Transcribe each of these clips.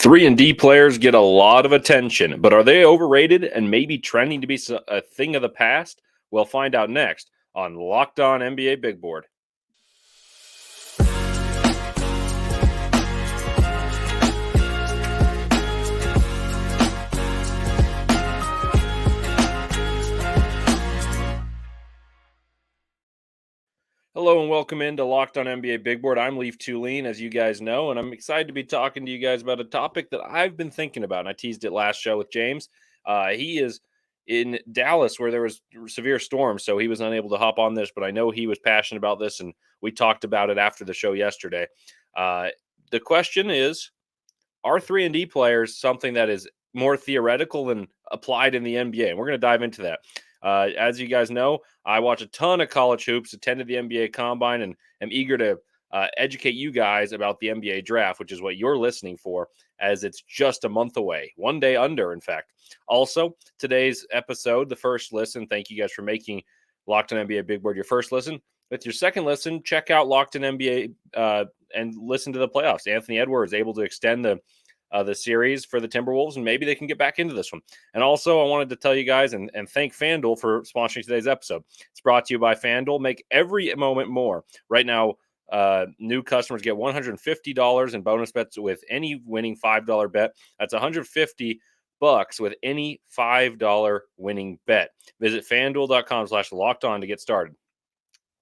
3 and D players get a lot of attention, but are they overrated and maybe trending to be a thing of the past? We'll find out next on Locked On NBA Big Board. Hello and welcome into Locked On NBA Big Board. I'm Leif Thulin, as you guys know, and I'm excited to be talking to you guys about a topic that I've been thinking about. And I teased it last show with James. He is in Dallas where there was severe storms, so he was unable to hop on this, but I know he was passionate about this, and we talked about it after the show yesterday. The question is, are 3 and D players something that is more theoretical than applied in the NBA? And we're going to dive into that. As you guys know, I watch a ton of college hoops, attended the NBA Combine, and am eager to educate you guys about the NBA Draft, which is what you're listening for, as it's just a month away, one day under, in fact. Also, today's episode, the first listen, thank you guys for making Locked On NBA Big Board your first listen. With your second listen, check out Locked On NBA and listen to the playoffs. Anthony Edwards able to extend the series for the Timberwolves, and maybe they can get back into this one. And also, I wanted to tell you guys and thank FanDuel for sponsoring today's episode. It's brought to you by FanDuel. Make every moment more. Right now, new customers get $150 in bonus bets with any winning $5 bet. That's $150 with any $5 winning bet. Visit FanDuel.com/lockedon to get started.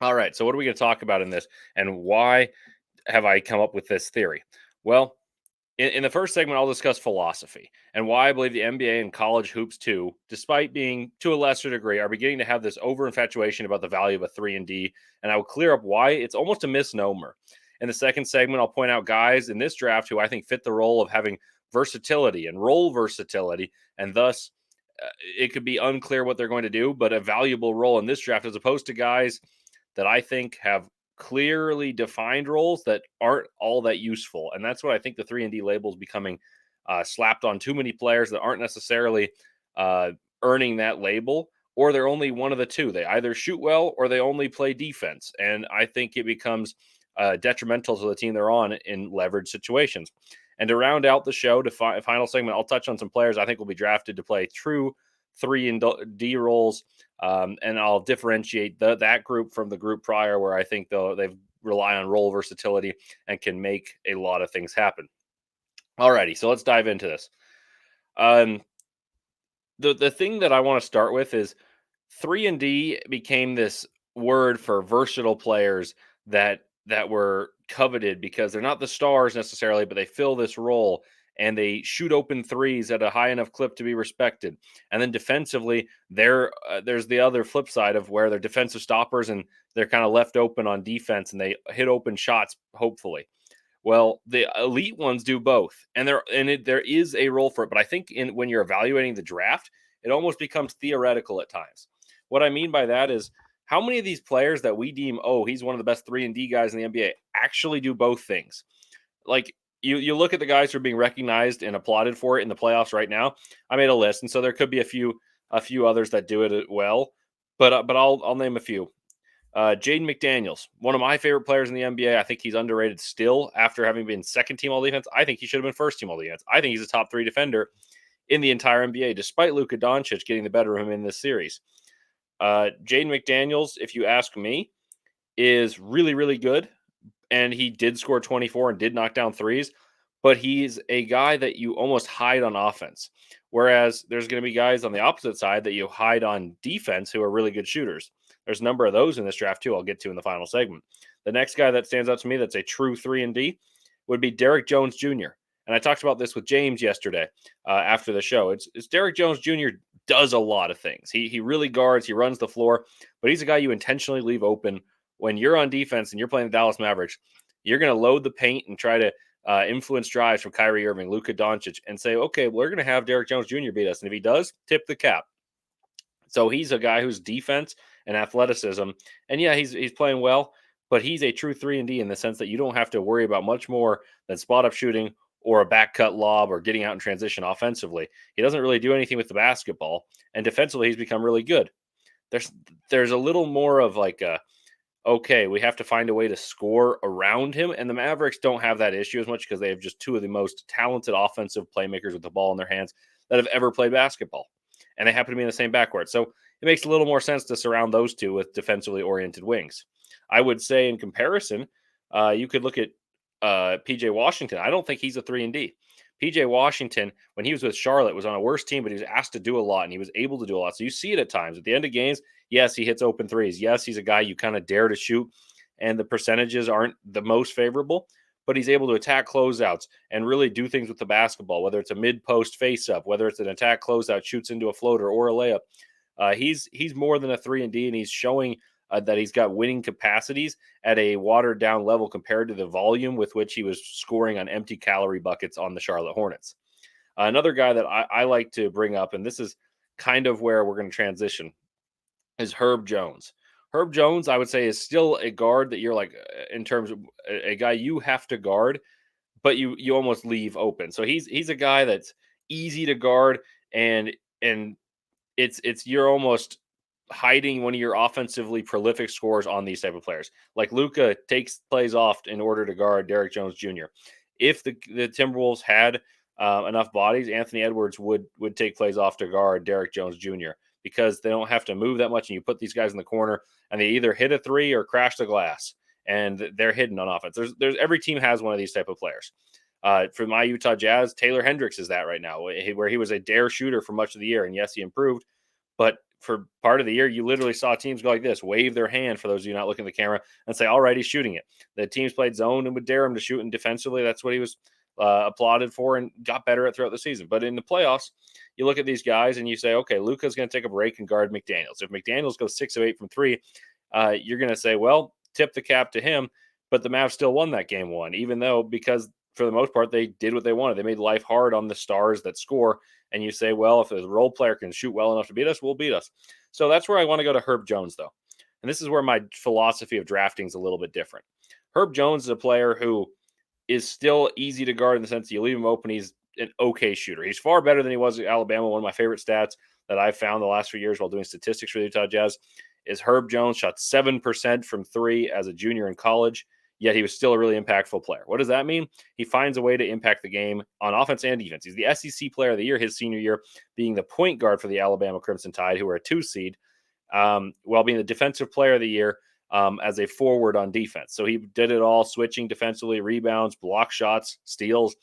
All right, so what are we going to talk about in this, and why have I come up with this theory? Well, in the first segment, I'll discuss philosophy and why I believe the NBA and college hoops too, despite being to a lesser degree, are beginning to have this over-infatuation about the value of a 3 and D, and I will clear up why it's almost a misnomer. In the second segment, I'll point out guys in this draft who I think fit the role of having versatility and role versatility, and thus it could be unclear what they're going to do, but a valuable role in this draft, as opposed to guys that I think have clearly defined roles that aren't all that useful. And that's what I think the 3 and D label is becoming slapped on too many players that aren't necessarily earning that label, or they're only one of the two. They either shoot well or they only play defense. And I think it becomes detrimental to the team they're on in leverage situations. And to round out the show, to final segment, I'll touch on some players I think will be drafted to play true 3 and D roles, and I'll differentiate that group from the group prior, where I think they rely on role versatility and can make a lot of things happen. Alrighty, so let's dive into this. The thing that I want to start with is 3 and D became this word for versatile players that were coveted because they're not the stars necessarily, but they fill this role and they shoot open threes at a high enough clip to be respected. And then defensively, there's the other flip side of where they're defensive stoppers and they're kind of left open on defense and they hit open shots, hopefully. Well, the elite ones do both, and there is a role for it. But I think when you're evaluating the draft, it almost becomes theoretical at times. What I mean by that is, how many of these players that we deem, he's one of the best 3 and D guys in the NBA, actually do both things? Like, you look at the guys who are being recognized and applauded for it in the playoffs right now. I made a list, and so there could be a few others that do it well, but I'll name a few. Jaden McDaniels, one of my favorite players in the NBA. I think he's underrated still after having been second team all defense. I think he should have been first team all defense. I think he's a top 3 defender in the entire NBA, despite Luka Doncic getting the better of him in this series. Jaden McDaniels, if you ask me, is really, really good. And he did score 24 and did knock down threes, but he's a guy that you almost hide on offense. Whereas there's going to be guys on the opposite side that you hide on defense who are really good shooters. There's a number of those in this draft too, I'll get to in the final segment. The next guy that stands out to me that's a true 3 and D would be Derrick Jones Jr. And I talked about this with James yesterday after the show. It's Derrick Jones Jr. does a lot of things. He really guards, he runs the floor, but he's a guy you intentionally leave open. When you're on defense and you're playing the Dallas Mavericks, you're going to load the paint and try to influence drives from Kyrie Irving, Luka Doncic, and say, okay, we're going to have Derrick Jones Jr. beat us. And if he does, tip the cap. So he's a guy who's defense and athleticism. And yeah, he's playing well, but he's a true 3 and D in the sense that you don't have to worry about much more than spot up shooting or a back cut lob or getting out in transition offensively. He doesn't really do anything with the basketball. And defensively, he's become really good. There's a little more of like okay, we have to find a way to score around him. And the Mavericks don't have that issue as much because they have just two of the most talented offensive playmakers with the ball in their hands that have ever played basketball. And they happen to be in the same backcourt. So it makes a little more sense to surround those two with defensively oriented wings. I would say, in comparison, you could look at PJ Washington. I don't think he's a 3 and D. PJ Washington, when he was with Charlotte, was on a worse team, but he was asked to do a lot and he was able to do a lot. So you see it at times. At the end of games, yes, he hits open threes. Yes, he's a guy you kind of dare to shoot, and the percentages aren't the most favorable, but he's able to attack closeouts and really do things with the basketball, whether it's a mid-post face-up, whether it's an attack closeout, shoots into a floater or a layup. He's more than a 3 and D, and he's showing that he's got winning capacities at a watered down level compared to the volume with which he was scoring on empty calorie buckets on the Charlotte Hornets. Another guy that I like to bring up, and this is kind of where we're going to transition, is Herb Jones. Herb Jones, I would say, is still a guard that you're like, in terms of a guy you have to guard, but you almost leave open. So he's a guy that's easy to guard, and it's you're almost hiding one of your offensively prolific scores on these type of players. Like Luka takes plays off in order to guard Derrick Jones Jr. If the Timberwolves had enough bodies, Anthony Edwards would take plays off to guard Derrick Jones Jr. because they don't have to move that much, and you put these guys in the corner and they either hit a three or crash the glass, and they're hidden on offense. There's every team has one of these type of players. For my Utah Jazz, Taylor Hendricks is that right now, where he was a dare shooter for much of the year, and yes, he improved, but for part of the year, you literally saw teams go like this, wave their hand for those of you not looking at the camera, and say, all right, he's shooting it. The teams played zone and would dare him to shoot, and defensively, that's what he was applauded for and got better at throughout the season. But in the playoffs, you look at these guys and you say, okay, Luka's going to take a break and guard McDaniels. If McDaniels goes 6 of 8 from 3, you're going to say, well, tip the cap to him. But the Mavs still won that game one, even though, because for the most part, they did what they wanted. They made life hard on the stars that score. And you say, well, if a role player can shoot well enough to beat us, we'll beat us. So that's where I want to go to Herb Jones, though. And this is where my philosophy of drafting is a little bit different. Herb Jones is a player who is still easy to guard in the sense that you leave him open. He's an okay shooter. He's far better than he was at Alabama. One of my favorite stats that I've found the last few years while doing statistics for the Utah Jazz is Herb Jones shot 7% from 3 as a junior in college, yet he was still a really impactful player. What does that mean? He finds a way to impact the game on offense and defense. He's the SEC player of the year his senior year, being the point guard for the Alabama Crimson Tide, who are a 2 seed, while being the defensive player of the year as a forward on defense. So he did it all, switching defensively, rebounds, block shots, steals,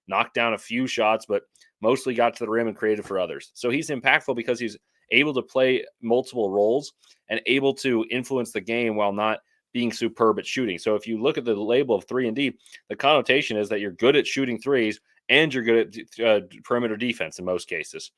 knocked down a few shots, but mostly got to the rim and created for others. So he's impactful because he's able to play multiple roles and able to influence the game while not being superb at shooting. So if you look at the label of 3 and D, the connotation is that you're good at shooting threes and you're good at perimeter defense in most cases.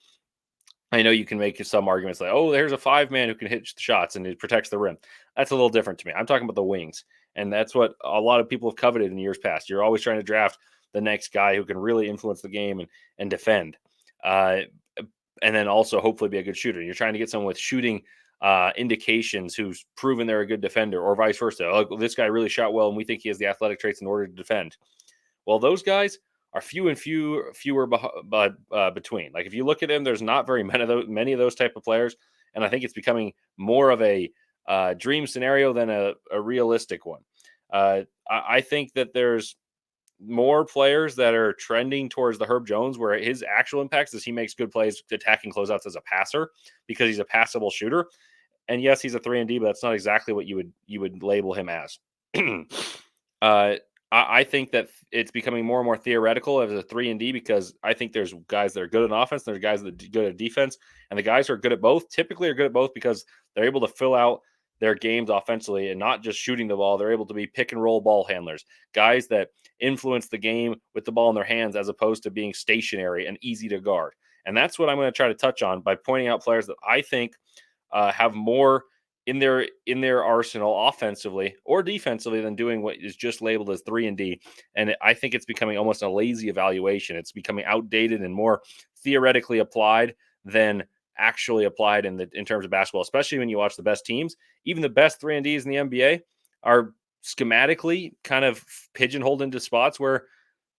I know you can make some arguments like, oh, there's a 5-man who can hit shots and it protects the rim. That's a little different to me. I'm talking about the wings. And that's what a lot of people have coveted in years past. You're always trying to draft the next guy who can really influence the game and defend. And then also hopefully be a good shooter. You're trying to get someone with shooting indications who's proven they're a good defender, or vice versa. Oh, this guy really shot well and we think he has the athletic traits in order to defend. Well, those guys are fewer between. Like if you look at them, there's not very many of those type of players, and I think it's becoming more of a dream scenario than a realistic one. I think that there's more players that are trending towards the Herb Jones, where his actual impacts is he makes good plays attacking closeouts as a passer because he's a passable shooter. And yes, he's a 3 and D, but that's not exactly what you would label him as. I think that it's becoming more and more theoretical as a 3 and D because I think there's guys that are good at offense, there's guys that are good at defense, and the guys who are good at both typically are good at both because they're able to fill out their games offensively and not just shooting the ball. They're able to be pick and roll ball handlers, guys that influence the game with the ball in their hands as opposed to being stationary and easy to guard. And that's what I'm going to try to touch on by pointing out players that I think have more in their arsenal offensively or defensively than doing what is just labeled as 3 and D. And I think it's becoming almost a lazy evaluation. It's becoming outdated and more theoretically applied than actually applied in terms of basketball, especially when you watch the best teams. Even the best 3 and Ds in the NBA are schematically kind of pigeonholed into spots where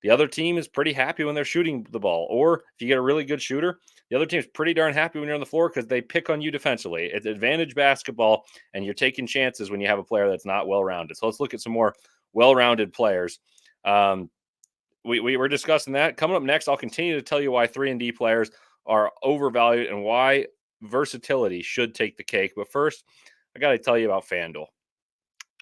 the other team is pretty happy when they're shooting the ball. Or if you get a really good shooter, the other team's pretty darn happy when you're on the floor because they pick on you defensively. It's advantage basketball, and you're taking chances when you have a player that's not well rounded. So let's look at some more well rounded players. Um, we were discussing that. Coming up next, I'll continue to tell you why 3 and D players are overvalued and why versatility should take the cake. But first, I got to tell you about FanDuel.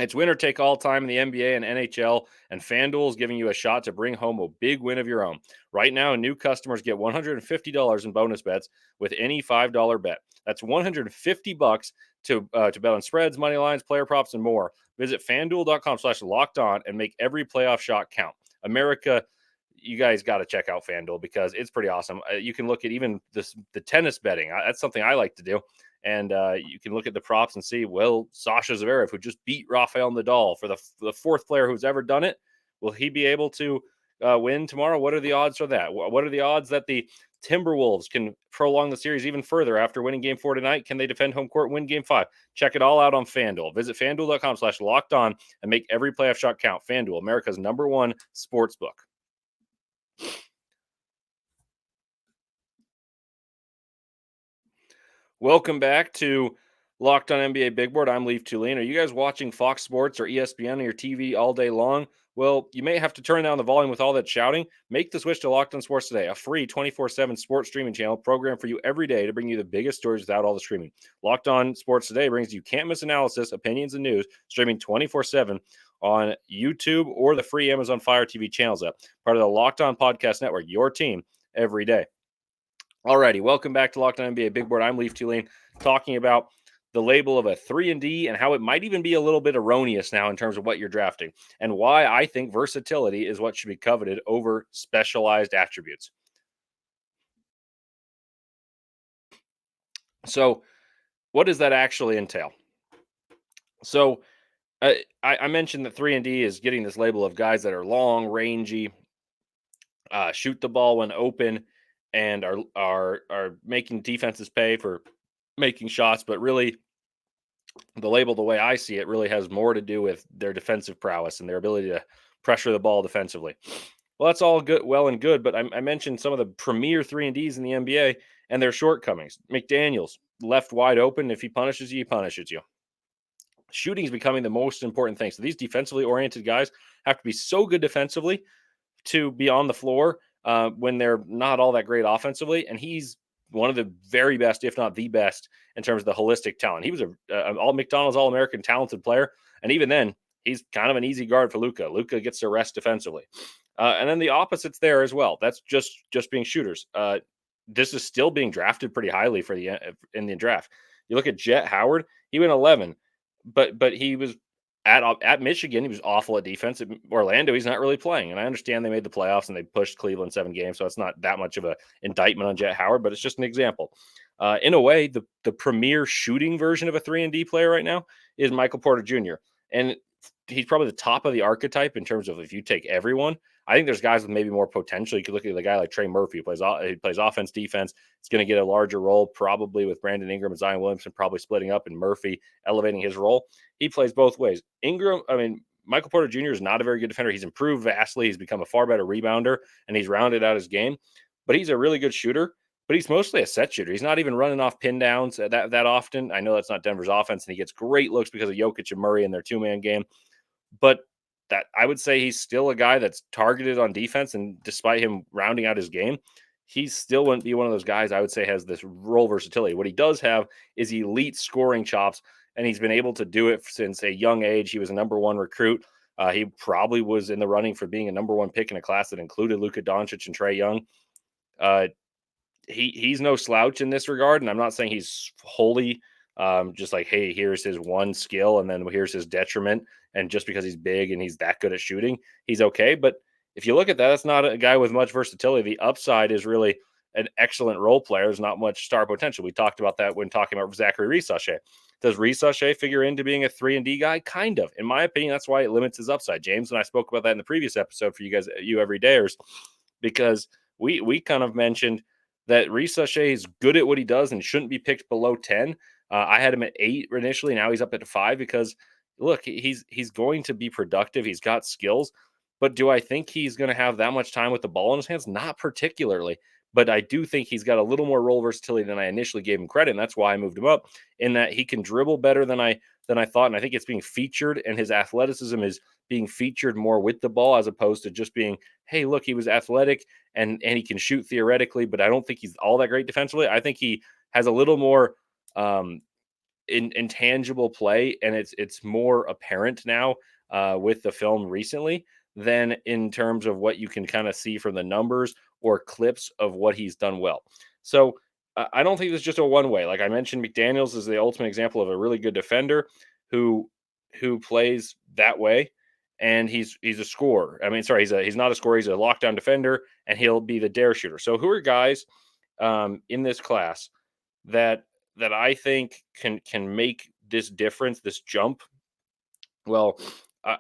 It's winner take all time in the NBA and NHL, and FanDuel is giving you a shot to bring home a big win of your own. Right now, new customers get $150 in bonus bets with any $5 bet. That's $150 to bet on spreads, money lines, player props, and more. Visit FanDuel.com/locked on and make every playoff shot count. America, you guys got to check out FanDuel because it's pretty awesome. You can look at even the tennis betting. That's something I like to do. And you can look at the props and see, well, Sasha Zverev, who just beat Rafael Nadal for the fourth player who's ever done it, will he be able to win tomorrow? What are the odds for that? What are the odds that the Timberwolves can prolong the series even further after winning game 4 tonight? Can they defend home court and win game 5? Check it all out on FanDuel. Visit FanDuel.com/locked on and make every playoff shot count. FanDuel, America's #1 sportsbook. Welcome back to Locked On NBA Big Board. I'm Leif Thulin. Are you guys watching Fox Sports or ESPN on your TV all day long? Well, you may have to turn down the volume with all that shouting. Make the switch to Locked On Sports Today, a free 24/7 sports streaming channel program for you every day to bring you the biggest stories without all the streaming. Locked On Sports Today brings you can't miss analysis, opinions, and news, streaming 24/7 on YouTube or the free Amazon Fire TV channels app. Part of the Locked On Podcast Network, your team every day. Alrighty, welcome back to Locked On NBA Big Board. I'm Leif Thulin, talking about the label of a 3 and D and how it might even be a little bit erroneous now in terms of what you're drafting, and why I think versatility is what should be coveted over specialized attributes. So, what does that actually entail? So, I mentioned that 3 and D is getting this label of guys that are long, rangy, shoot the ball when open, and are making defenses pay for making shots, but really the label, the way I see it, really has more to do with their defensive prowess and their ability to pressure the ball defensively. Well, that's all good, well and good, but I mentioned some of the premier 3 and Ds in the NBA and their shortcomings. McDaniels left wide open. If he punishes you, he punishes you. Shooting is becoming the most important thing. So these defensively oriented guys have to be so good defensively to be on the floor when they're not all that great offensively. And he's one of the very best, if not the best, in terms of the holistic talent. He was a all McDonald's All-American talented player, and even then, he's kind of an easy guard for Luka. Luka gets to rest defensively, and then the opposites there as well. That's just being shooters. This is still being drafted pretty highly for the in the draft. You look at Jet Howard; he went 11, but he was at Michigan, he was awful at defense. At Orlando, he's not really playing. And I understand they made the playoffs and they pushed Cleveland 7 games, so it's not that much of an indictment on Jet Howard, but it's just an example. In a way, the premier shooting version of a 3 and D player right now is Michael Porter Jr. And he's probably the top of the archetype in terms of if you take everyone. I think there's guys with maybe more potential. You could look at the guy like Trey Murphy, who plays offense, defense. He's going to get a larger role, probably with Brandon Ingram and Zion Williamson probably splitting up, and Murphy elevating his role. He plays both ways. Michael Porter Jr. is not a very good defender. He's improved vastly. He's become a far better rebounder, and he's rounded out his game. But he's a really good shooter. But he's mostly a set shooter. He's not even running off pin downs that often. I know that's not Denver's offense, and he gets great looks because of Jokic and Murray in their 2-man game. But that I would say he's still a guy that's targeted on defense, and despite him rounding out his game, he still wouldn't be one of those guys I would say has this role versatility. What he does have is elite scoring chops, and he's been able to do it since a young age. He was a number 1 recruit. He probably was in the running for being a number 1 pick in a class that included Luka Doncic and Trae Young. He's no slouch in this regard, and I'm not saying he's wholly just like, hey, here's his one skill, and then here's his detriment. And just because he's big and he's that good at shooting, he's okay. But if you look at that, that's not a guy with much versatility. The upside is really an excellent role player. There's not much star potential. We talked about that when talking about Zachary Rees-Sachet. Does Rees-Sachet figure into being a 3 and D guy? Kind of. In my opinion, that's why it limits his upside. James and I spoke about that in the previous episode for you guys, you everydayers, because we kind of mentioned that Rees-Sachet is good at what he does and shouldn't be picked below 10. I had him at 8 initially. Now he's up at 5 because look, he's going to be productive. He's got skills, But do I think he's going to have that much time with the ball in his hands? Not particularly. But I do think he's got a little more role versatility than I initially gave him credit, and that's why I moved him up. In that he can dribble better than I thought, and I think it's being featured, and his athleticism is being featured more with the ball as opposed to just being, hey, look, he was athletic and he can shoot theoretically, but I don't think he's all that great defensively. I think he has a little more intangible play, and it's more apparent now with the film recently than in terms of what you can kind of see from the numbers or clips of what he's done well. So I don't think there's just a one way. Like I mentioned, McDaniels is the ultimate example of a really good defender who plays that way, and he's a scorer. I mean, sorry, he's not a scorer. He's a lockdown defender, and he'll be the dare shooter. So who are guys in this class that I think can make this difference, this jump? Well,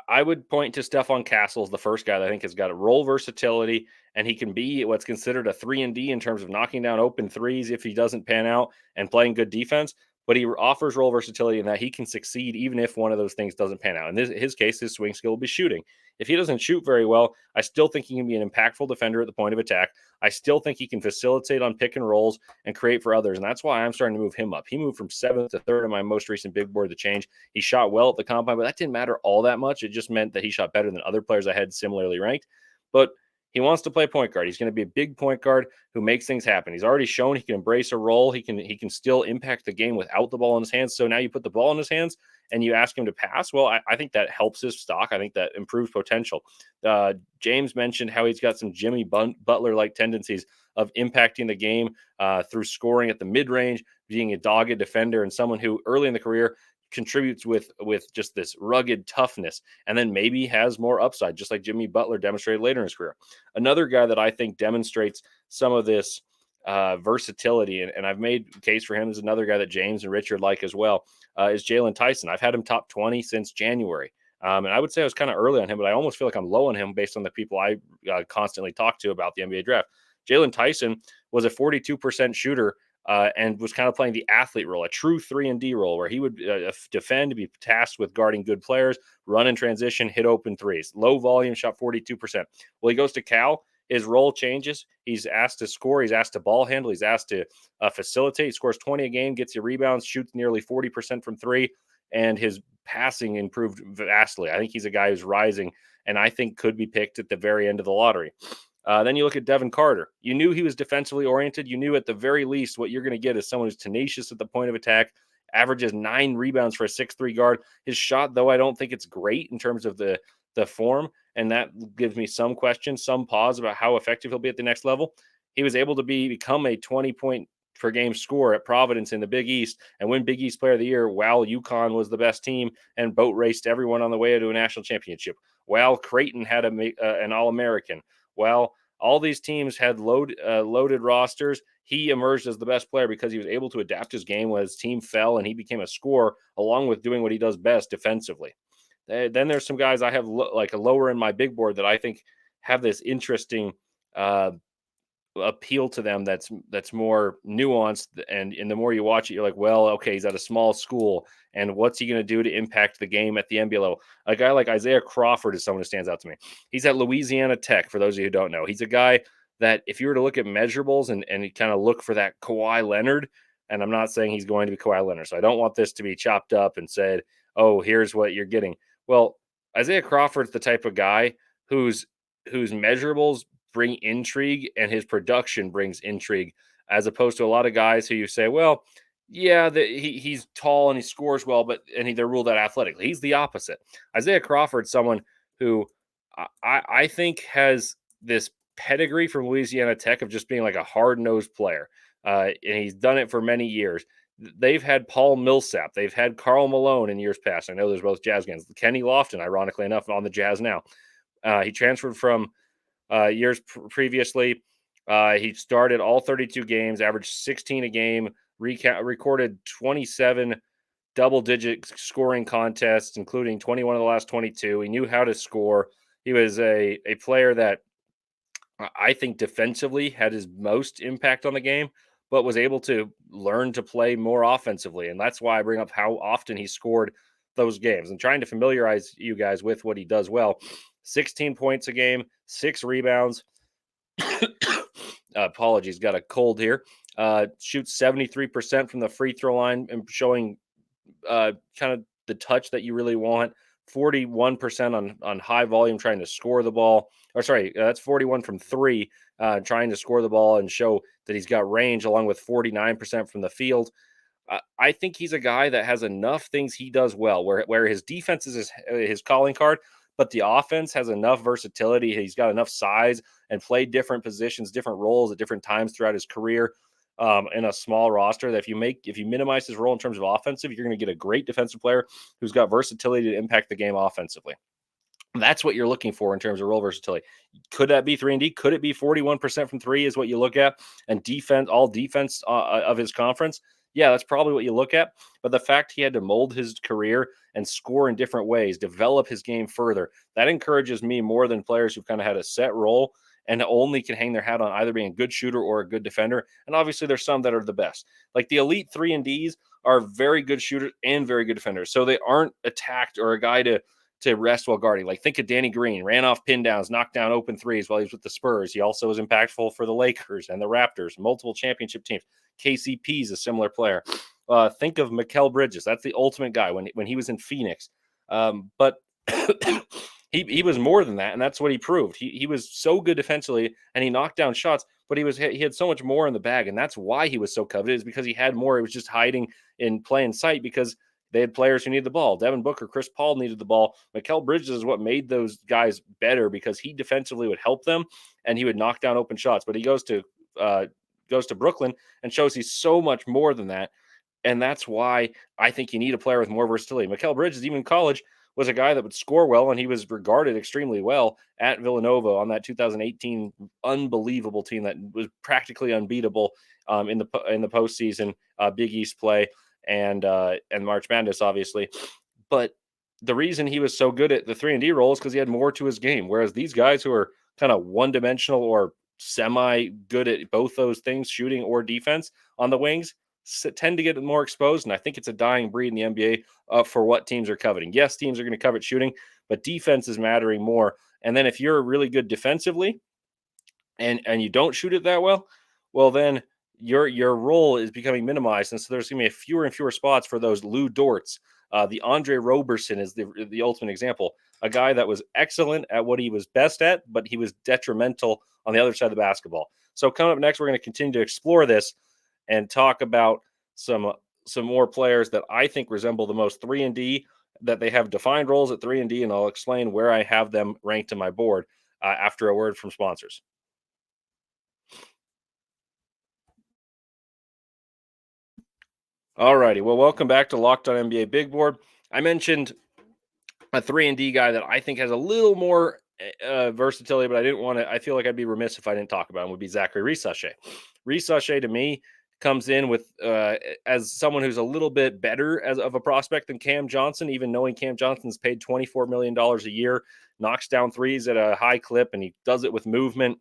I would point to Stephon Castle as the first guy that I think has got a role versatility, and he can be what's considered a 3-and-D in terms of knocking down open threes if he doesn't pan out and playing good defense. But he offers role versatility in that he can succeed even if one of those things doesn't pan out. In his case, his swing skill will be shooting. If he doesn't shoot very well, I still think he can be an impactful defender at the point of attack. I still think he can facilitate on pick and rolls and create for others. And that's why I'm starting to move him up. He moved from 7th to 3rd in my most recent big board to change. He shot well at the combine, but that didn't matter all that much. It just meant that he shot better than other players I had similarly ranked. But he wants to play point guard. He's going to be a big point guard who makes things happen. He's already shown he can embrace a role. He can still impact the game without the ball in his hands. So now you put the ball in his hands and you ask him to pass. Well, I think that helps his stock. I think that improves potential. James mentioned how he's got some Jimmy Butler-like tendencies of impacting the game through scoring at the mid-range, being a dogged defender, and someone who early in the career contributes with just this rugged toughness, and then maybe has more upside, just like Jimmy Butler demonstrated later in his career. Another guy that I think demonstrates some of this versatility, and I've made case for him as another guy that James and Richard like as well, is Jalen Tyson. I've had him top 20 since January. And I would say I was kind of early on him, but I almost feel like I'm low on him based on the people I constantly talk to about the NBA draft. Jalen Tyson was a 42% shooter and was kind of playing the athlete role, a true 3-and-D role where he would defend, be tasked with guarding good players, run in transition, hit open threes. Low volume, shot 42%. Well, he goes to Cal. His role changes. He's asked to score. He's asked to ball handle. He's asked to facilitate. He scores 20 a game, gets you rebounds, shoots nearly 40% from three, and his passing improved vastly. I think he's a guy who's rising, and I think could be picked at the very end of the lottery. Then you look at Devin Carter. You knew he was defensively oriented. You knew at the very least what you're going to get is someone who's tenacious at the point of attack, averages 9 rebounds for a 6'3" guard. His shot, though, I don't think it's great in terms of the form, and that gives me some questions, some pause about how effective he'll be at the next level. He was able to become a 20-point per game scorer at Providence in the Big East and win Big East Player of the Year while UConn was the best team and boat raced everyone on the way to a national championship, while Creighton had an All-American. Well, all these teams had loaded rosters. He emerged as the best player because he was able to adapt his game when his team fell, and he became a scorer along with doing what he does best defensively. Then there's some guys I have like a lower in my big board that I think have this interesting appeal to them that's more nuanced, and the more you watch it, you're like, well, okay, he's at a small school, and what's he going to do to impact the game at the NBA level? A guy like Isaiah Crawford is someone who stands out to me. He's at Louisiana Tech, for those of you who don't know. He's a guy that if you were to look at measurables and kind of look for that Kawhi Leonard, and I'm not saying he's going to be Kawhi Leonard, so I don't want this to be chopped up and said, oh, here's what you're getting. Well, Isaiah Crawford's the type of guy whose measurables bring intrigue and his production brings intrigue, as opposed to a lot of guys who you say, well, yeah, he's tall and he scores well, but they're ruled out athletically. He's the opposite. Isaiah Crawford, someone who I think has this pedigree from Louisiana Tech of just being like a hard-nosed player, and he's done it for many years. They've had Paul Millsap. They've had Karl Malone in years past. I know there's both Jazz fans. Kenny Lofton, ironically enough, on the Jazz now. He transferred from years previously. He started all 32 games, averaged 16 a game, recorded 27 double-digit scoring contests, including 21 of the last 22. He knew how to score. He was a player that I think defensively had his most impact on the game, but was able to learn to play more offensively. And that's why I bring up how often he scored those games and trying to familiarize you guys with what he does well. 16 points a game, 6 rebounds. Apologies, got a cold here. Shoots 73% from the free throw line and showing kind of the touch that you really want. 41% on high volume trying to score the ball. Or sorry, that's 41 from 3 trying to score the ball and show that he's got range, along with 49% from the field. I think he's a guy that has enough things he does well, where his defense is his calling card, but the offense has enough versatility. He's got enough size and played different positions, different roles at different times throughout his career in a small roster. That if you minimize his role in terms of offensive, you're going to get a great defensive player who's got versatility to impact the game offensively. That's what you're looking for in terms of role versatility. Could that be 3-and-D? Could it be 41% from 3 is what you look at? And defense, all defense of his conference? Yeah, that's probably what you look at. But the fact he had to mold his career and score in different ways, develop his game further, that encourages me more than players who've kind of had a set role and only can hang their hat on either being a good shooter or a good defender. And obviously, there's some that are the best. Like the elite 3-and-Ds are very good shooters and very good defenders. So they aren't attacked or a guy to rest while guarding. Like think of Danny Green, ran off pin downs, knocked down open threes while he was with the Spurs. He also was impactful for the Lakers and the Raptors, multiple championship teams. KCP is a similar player. Think of Mikal Bridges. That's the ultimate guy when he was in Phoenix. But he was more than that, and that's what he proved. He was so good defensively, and he knocked down shots, but he had so much more in the bag, and that's why he was so coveted, is because he had more. He was just hiding in plain sight because they had players who needed the ball. Devin Booker, Chris Paul needed the ball. Mikal Bridges is what made those guys better because he defensively would help them and he would knock down open shots. But he goes to Brooklyn and shows he's so much more than that. And that's why I think you need a player with more versatility. Mikal Bridges, even in college, was a guy that would score well, and he was regarded extremely well at Villanova on that 2018 unbelievable team that was practically unbeatable in the postseason, Big East play, and March Madness, obviously. But the reason he was so good at the 3-and-D role is because he had more to his game. Whereas these guys who are kind of one-dimensional or semi good at both those things, shooting or defense on the wings, tend to get more exposed. And I think it's a dying breed in the NBA for what teams are coveting. Yes, teams are going to covet shooting, but defense is mattering more. And then if you're really good defensively and you don't shoot it that well, then your role is becoming minimized. And so there's going to be fewer and fewer spots for those Lou Dorts. The Andre Roberson is the ultimate example. A guy that was excellent at what he was best at, but he was detrimental on the other side of the basketball. So coming up next, we're going to continue to explore this and talk about some more players that I think resemble the most 3-and-D, that they have defined roles at 3-and-D, and I'll explain where I have them ranked in my board after a word from sponsors. All righty. Well, welcome back to Locked On NBA Big Board. I mentioned a 3-and-D guy that I think has a little more versatility, but I feel like I'd be remiss if I didn't talk about him, would be Zachary Risacher. Risacher, to me, comes in with as someone who's a little bit better of a prospect than Cam Johnson, even knowing Cam Johnson's paid $24 million a year, knocks down threes at a high clip, and he does it with movement,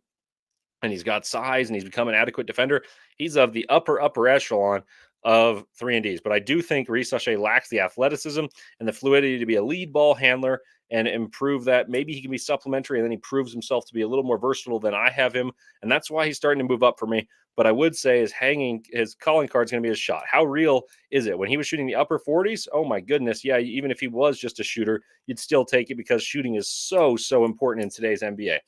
and he's got size, and he's become an adequate defender. He's of the upper echelon of 3-and-Ds. But I do think Risacher lacks the athleticism and the fluidity to be a lead ball handler and improve that. Maybe he can be supplementary, and then he proves himself to be a little more versatile than I have him. And that's why he's starting to move up for me. But I would say his calling card is going to be his shot. How real is it? When he was shooting the upper 40s, oh my goodness. Yeah, even if he was just a shooter, you'd still take it because shooting is so important in today's NBA.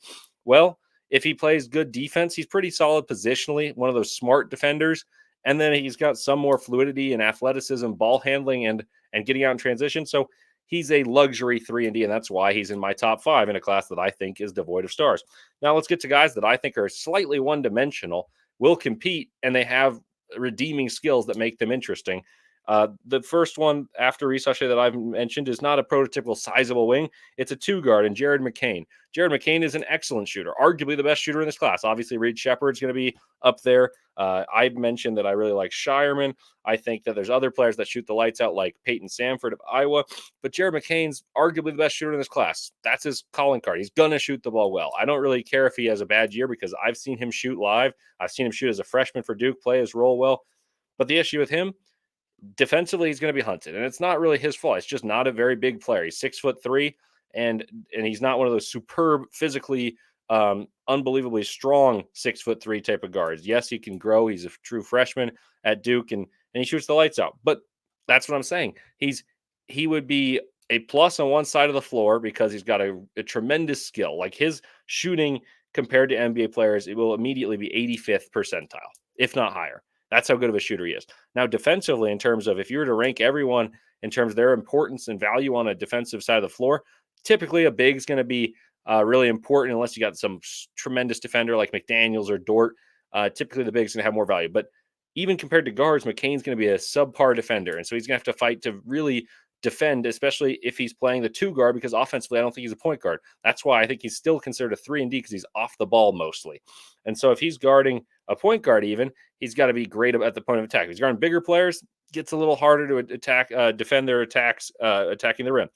Well, if he plays good defense, he's pretty solid positionally, one of those smart defenders. And then he's got some more fluidity and athleticism, ball handling, and getting out in transition. So he's a luxury 3-and-D, and that's why he's in my top 5 in a class that I think is devoid of stars. Now let's get to guys that I think are slightly one-dimensional, will compete, and they have redeeming skills that make them interesting. The first one after Risacher that I've mentioned is not a prototypical sizable wing. It's a 2-guard, and Jared McCain. Jared McCain is an excellent shooter, arguably the best shooter in this class. Obviously, Reed Shepard's going to be up there. I've mentioned that I really like Shireman. I think that there's other players that shoot the lights out, like Peyton Samford of Iowa. But Jared McCain's arguably the best shooter in this class. That's his calling card. He's going to shoot the ball well. I don't really care if he has a bad year because I've seen him shoot live. I've seen him shoot as a freshman for Duke, play his role well. But the issue with him, defensively, he's going to be hunted. And it's not really his fault. It's just not a very big player. He's 6'3", and he's not one of those superb physically, unbelievably strong 6'3" type of guards. Yes, he can grow. He's a true freshman at Duke, and he shoots the lights out. But that's what I'm saying. He would be a plus on one side of the floor because he's got a tremendous skill. Like his shooting compared to NBA players, it will immediately be 85th percentile, if not higher. That's how good of a shooter he is. Now, defensively, in terms of if you were to rank everyone in terms of their importance and value on a defensive side of the floor, typically a big's going to be really important unless you got some tremendous defender like McDaniels or Dort. Typically, the big's going to have more value. But even compared to guards, McCain's going to be a subpar defender. And so he's going to have to fight to really defend, especially if he's playing the 2 guard, because offensively, I don't think he's a point guard. That's why I think he's still considered a 3 and D because he's off the ball mostly. And so if he's guarding a point guard, even he's got to be great at the point of attack. If he's guarding bigger players, gets a little harder to attack, defend their attacks, attacking the rim.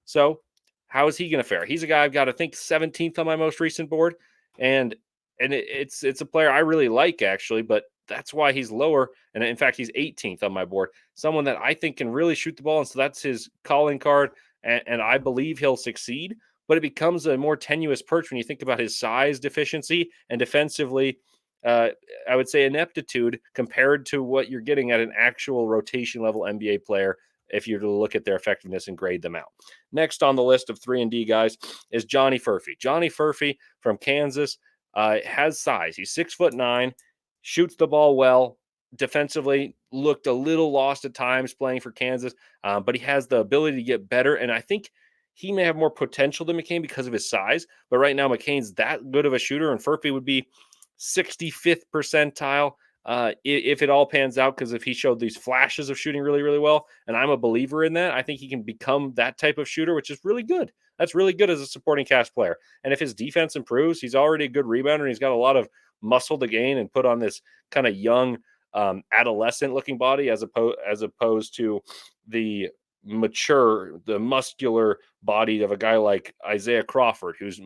So how is he going to fare? He's a guy I've got, I think, 17th on my most recent board, and it's a player I really like actually, but that's why he's lower. And in fact, he's 18th on my board. Someone that I think can really shoot the ball. And so that's his calling card. And I believe he'll succeed. But it becomes a more tenuous perch when you think about his size deficiency and defensively, I would say ineptitude compared to what you're getting at an actual rotation level NBA player if you're to look at their effectiveness and grade them out. Next on the list of 3 and D guys is Johnny Furphy. Johnny Furphy from Kansas has size. He's 6'9", shoots the ball well, defensively looked a little lost at times playing for Kansas, but he has the ability to get better. And I think he may have more potential than McCain because of his size. But right now, McCain's that good of a shooter, and Furphy would be 65th percentile if it all pans out, because if he showed these flashes of shooting really, really well, and I'm a believer in that, I think he can become that type of shooter, which is really good. That's really good as a supporting cast player. And if his defense improves, he's already a good rebounder, and he's got a lot of muscle to gain and put on this kind of young, adolescent looking body as opposed to the mature, the muscular body of a guy like Isaiah Crawford, who's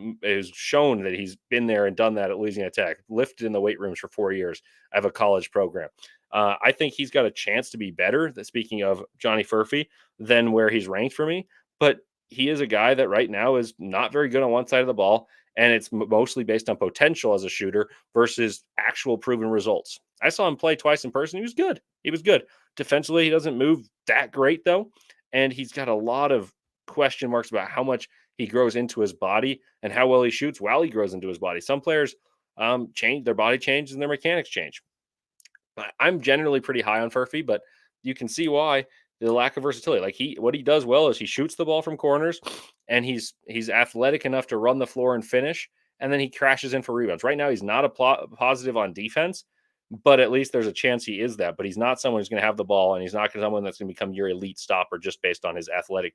shown that he's been there and done that at Louisiana Tech, lifted in the weight rooms for 4 years. I have a college program. I think he's got a chance to be better, speaking of Johnny Furphy, than where he's ranked for me. But he is a guy that right now is not very good on one side of the ball, and it's mostly based on potential as a shooter versus actual proven results. I saw him play twice in person. He was good. He was good. Defensively, he doesn't move that great, though, and he's got a lot of question marks about how much he grows into his body and how well he shoots while he grows into his body. Some players change, their body changes and their mechanics change. I'm generally pretty high on Furphy, but you can see why. The lack of versatility. Like what he does well is he shoots the ball from corners, and he's athletic enough to run the floor and finish, and then he crashes in for rebounds. Right now, he's not a positive on defense, but at least there's a chance he is that. But he's not someone who's going to have the ball, and he's not someone that's going to become your elite stopper just based on his athletic,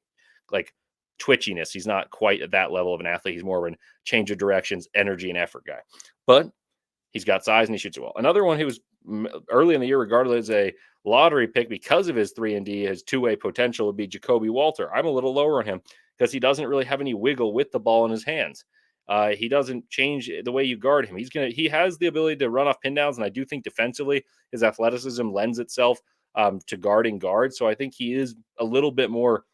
like, twitchiness. He's not quite at that level of an athlete. He's more of a change of directions, energy, and effort guy. But he's got size and he shoots it well. Another one who was early in the year regarded as a lottery pick because of his 3 and D, his two-way potential, would be Jacoby Walter. I'm a little lower on him because he doesn't really have any wiggle with the ball in his hands. He doesn't change the way you guard him. He has the ability to run off pin downs, and I do think defensively his athleticism lends itself to guarding guards. So I think he is a little bit more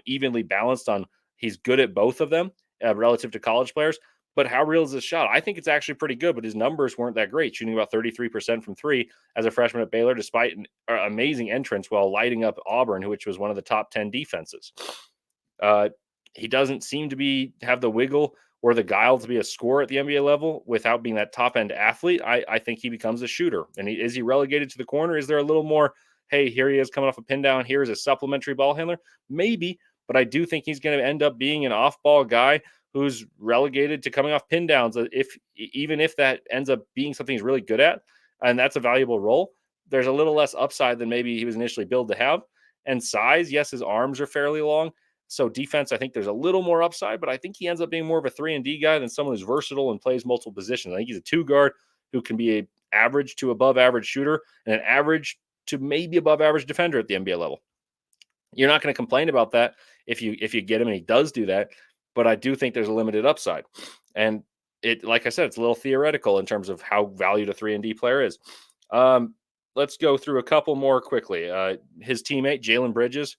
evenly balanced on. He's good at both of them relative to college players. But how real is this shot? I think it's actually pretty good, but his numbers weren't that great, shooting about 33% from 3 as a freshman at Baylor, despite an amazing entrance while lighting up Auburn, which was one of the top 10 defenses. He doesn't seem to have the wiggle or the guile to be a scorer at the NBA level without being that top-end athlete. I think he becomes a shooter. And is he relegated to the corner? Is there a little more, hey, here he is coming off a pin down, here's a supplementary ball handler? Maybe, but I do think he's going to end up being an off-ball guy who's relegated to coming off pin downs. Even if that ends up being something he's really good at, and that's a valuable role, there's a little less upside than maybe he was initially billed to have. And size, yes, his arms are fairly long. So defense, I think there's a little more upside, but I think he ends up being more of a 3 and D guy than someone who's versatile and plays multiple positions. I think he's a 2 guard who can be a average to above average shooter and an average to maybe above average defender at the NBA level. You're not going to complain about that if you get him, and he does do that. But I do think there's a limited upside. And like I said, it's a little theoretical in terms of how valued a 3 and D player is. Let's go through a couple more quickly. His teammate, Jalen Bridges,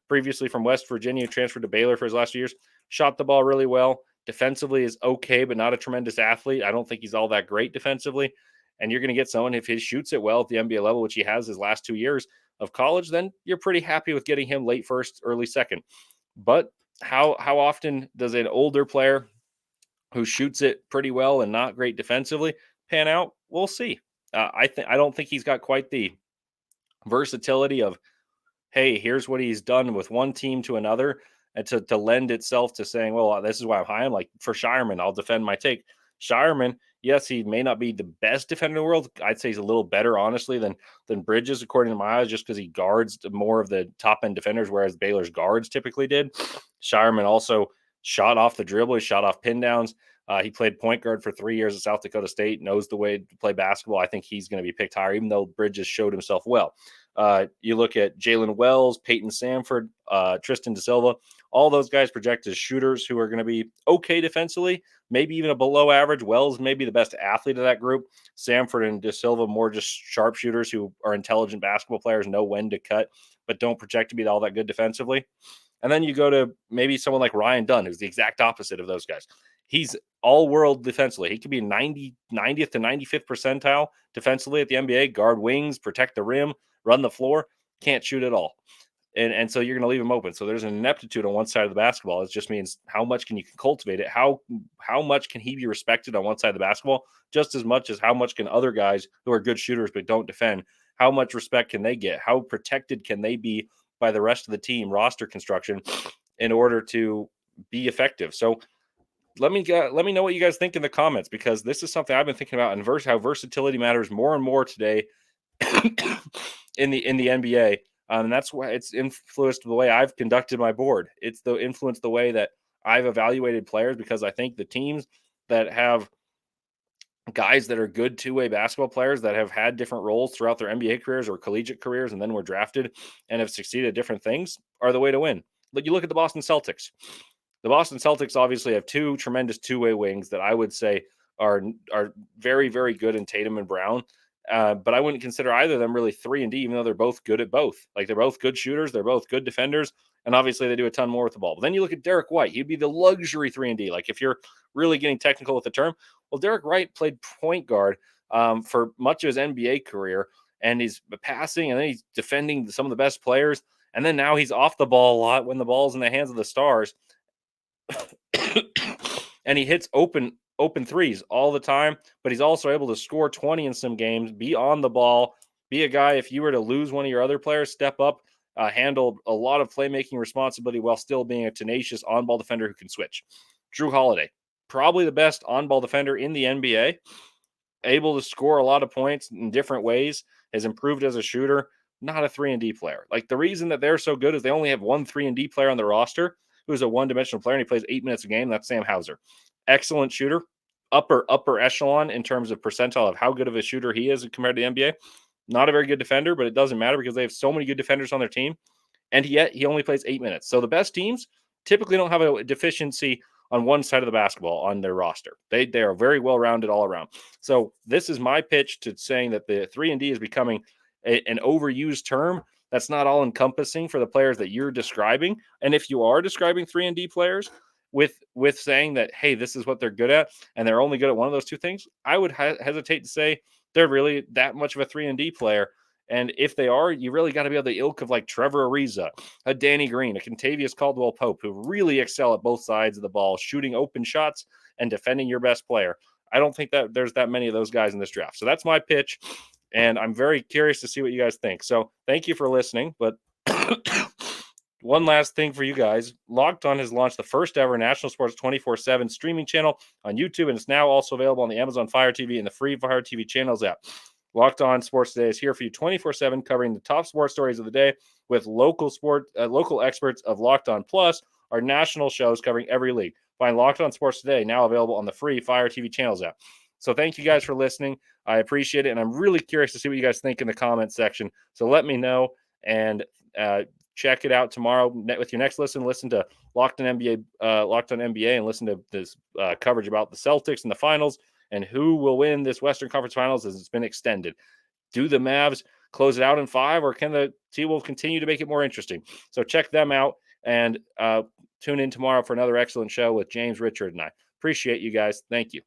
previously from West Virginia, transferred to Baylor for his last 2 years. shot the ball really well. Defensively is okay, but not a tremendous athlete. I don't think he's all that great defensively. And you're going to get someone, if he shoots it well at the NBA level, which he has his last 2 years of college, then you're pretty happy with getting him late first, early second. But how often does an older player who shoots it pretty well and not great defensively pan out? We'll see. I don't think he's got quite the versatility of, hey, here's what he's done with one team to another, and to lend itself to saying, well, this is why I'm high. I'm like, for Shireman, I'll defend my take. Shireman, yes, he may not be the best defender in the world. I'd say he's a little better, honestly, than Bridges, according to my eyes, just because he guards more of the top end defenders, whereas Baylor's guards typically did. Shireman also shot off the dribble. He shot off pin downs. He played point guard for 3 years at South Dakota State, knows the way to play basketball. I think he's going to be picked higher, even though Bridges showed himself well. You look at Jalen Wells, Peyton Samford, Tristan Da Silva, all those guys projected as shooters who are going to be okay defensively, maybe even a below average. Wells may be the best athlete of that group. Samford and Da Silva more just sharpshooters who are intelligent basketball players, know when to cut, but don't project to be all that good defensively. And then you go to maybe someone like Ryan Dunn, who's the exact opposite of those guys. He's all world defensively. He could be 90th to 95th percentile defensively at the NBA, guard wings, protect the rim, run the floor, can't shoot at all. And so you're going to leave him open. So there's an ineptitude on one side of the basketball. It just means how much can you cultivate it? How much can he be respected on one side of the basketball? Just as much as how much can other guys who are good shooters but don't defend, how much respect can they get? How protected can they be by the rest of the team roster construction in order to be effective? So let me know what you guys think in the comments, because this is something I've been thinking about, and how versatility matters more and more today in the NBA. And that's why it's influenced the way I've conducted my board. It's influenced the way that I've evaluated players, because I think the teams that have guys that are good two-way basketball players that have had different roles throughout their NBA careers or collegiate careers and then were drafted and have succeeded at different things are the way to win. But you look at the Boston Celtics. The Boston Celtics obviously have two tremendous two-way wings that I would say are very, very good in Tatum and Brown. But I wouldn't consider either of them really 3-and-D, even though they're both good at both. Like, they're both good shooters. They're both good defenders. And obviously they do a ton more with the ball. But then you look at Derek White. He'd be the luxury 3-and-D. Like, if you're really getting technical with the term, well, Derek White played point guard for much of his NBA career. And he's passing, and then he's defending some of the best players. And then now he's off the ball a lot when the ball's in the hands of the stars. And he hits open threes all the time, but he's also able to score 20 in some games, be on the ball, be a guy, if you were to lose one of your other players, step up, handle a lot of playmaking responsibility while still being a tenacious on-ball defender who can switch. Drew Holiday, probably the best on-ball defender in the NBA, able to score a lot of points in different ways, has improved as a shooter, not a 3-and-D player. Like, the reason that they're so good is they only have one 3-and-D player on the roster who's a one-dimensional player, and he plays 8 minutes a game. That's Sam Hauser. Excellent shooter, upper echelon in terms of percentile of how good of a shooter he is compared to the NBA. Not a very good defender, but it doesn't matter because they have so many good defenders on their team, and yet he only plays 8 minutes. So the best teams typically don't have a deficiency on one side of the basketball on their roster. They are very well-rounded all around. So this is my pitch to saying that the 3-and-D is becoming an overused term that's not all encompassing for the players that you're describing. And if you are describing 3-and-D players with saying that, hey, this is what they're good at, and they're only good at one of those two things, I would hesitate to say they're really that much of a 3-and-D player. And if they are, you really got to be on the ilk of like Trevor Ariza, a Danny Green, a Contavious Caldwell Pope, who really excel at both sides of the ball, shooting open shots and defending your best player. I don't think that there's that many of those guys in this draft. So that's my pitch. And I'm very curious to see what you guys think. So thank you for listening. But one last thing for you guys. Locked On has launched the first ever National Sports 24/7 streaming channel on YouTube, and it's now also available on the Amazon Fire TV and the free Fire TV channels app. Locked On Sports Today is here for you 24/7, covering the top sports stories of the day with local experts of Locked On Plus, our national shows covering every league. Find Locked On Sports Today now available on the free Fire TV channels app. So thank you guys for listening. I appreciate it, and I'm really curious to see what you guys think in the comments section. So let me know, and check it out tomorrow with your next listen. Listen to Locked On NBA, and listen to this coverage about the Celtics in the finals and who will win this Western Conference Finals as it's been extended. Do the Mavs close it out in 5, or can the T-Wolves continue to make it more interesting? So check them out, and Tune in tomorrow for another excellent show with James, Richard, and I. Appreciate you guys. Thank you.